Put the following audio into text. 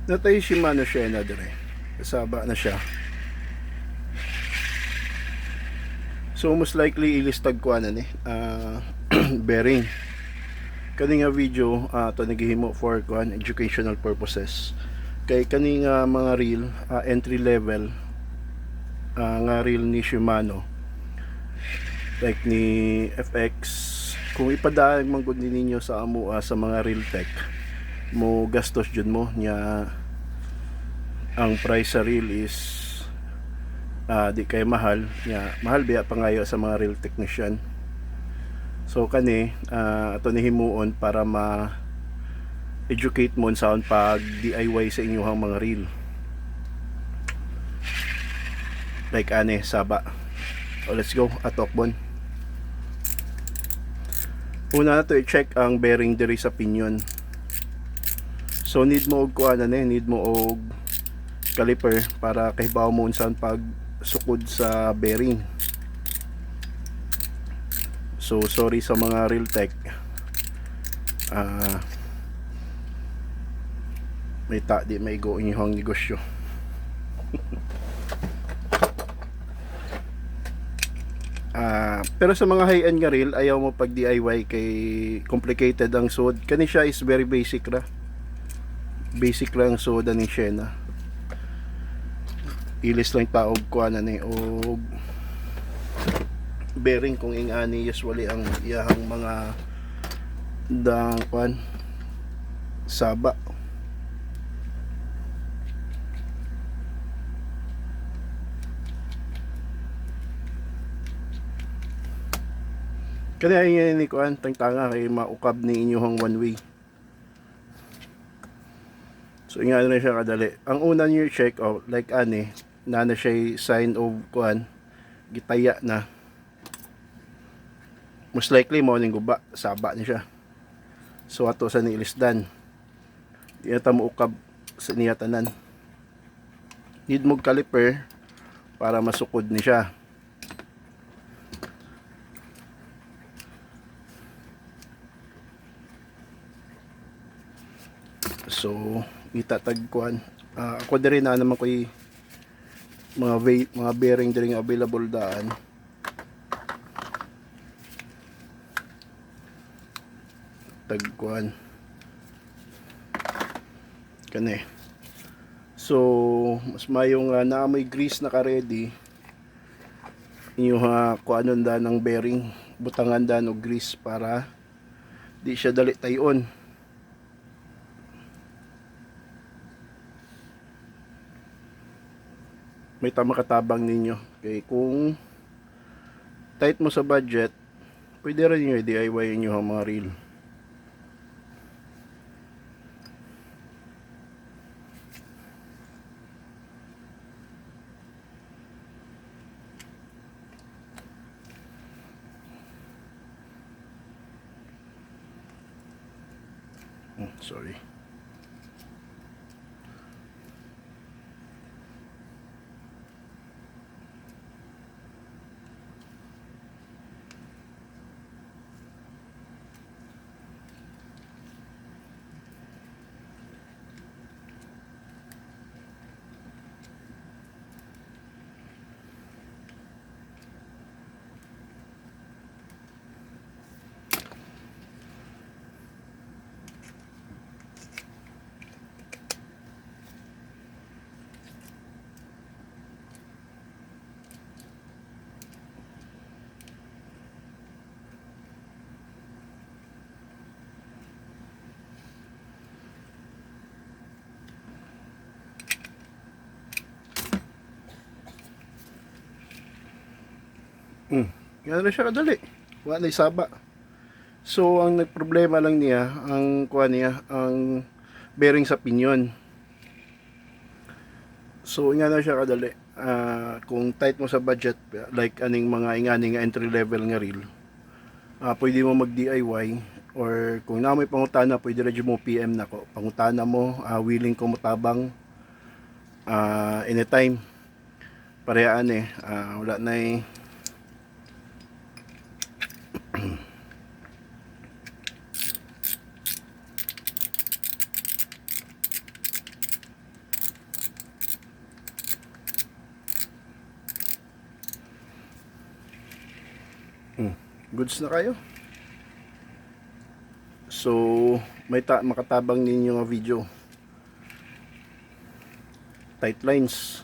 Natay Shimano siya na dire. Kasaba na siya. So most likely ilistag ko ana ni bearing. Kani nga video to nagihimo for kuan educational purposes. Kay kani nga mga reel entry level nga reel ni Shimano like ni FX, kung ipadaan man gud ninyo sa amo sa mga reel tech mo gastos jud mo nya ang price sa reel is di kay mahal nya mahal biya pangayo sa mga reel technician. So kani ato ni himuon para ma educate mo sa pag DIY sa inyong mga reel like ane saba. So let's go atokbon. Una na to i-check ang bearing diri sa pinion. So need mo og kuan ani, need mo og caliper para kahibaw mo unsan pag sukod sa bearing. So sorry sa mga real tech, may di may go inyong negosyo. Pero sa mga high-end nga reel ayaw mo pag DIY kay complicated ang sod. Kani siya is very basic ra. Basic lang ang soda ni Shena. Ilis lang taog kuan ani og bearing kung ingani usually ang iyahang mga dang kuan saba. Kaya ni kuan tangtanga kay maukab ni inyong one way. So ingani na siya kadali. Ang una niyo check like ani na siya sign of kuan gitaya na. Most likely mo ning guba saba ni siya. So ato sa niilisdan. Di ata mo ukab sa niya tanan. Need mo caliper para masukod ni siya. So itatag kuan ako diri na naman ko'y mga bearing diri nga available daan. Tag kuan kani. So mas mayong naamoy grease na ka ready inyo kuanon da ng bearing, butangan da og grease para di siya dali tayon. May tama katabang ninyo kay kung tight mo sa budget pwede rin nyo i-DIY nyo ang mga reel. Sorry. Yan na siya kadali. Wala saba. So ang nagproblema lang niya ang kuha niya ang bearing sa pinion. So nga na siya kadali. Kung tight mo sa budget like aning mga inganing entry level nga reel, pwede mo mag DIY or kung na may pangutana pwede rin mo PM na ko. Pangutana mo, willing ko mutabang anytime. Parehaan wala na Goods na kayo. So, makatabang ninyo nga video. Tight lines.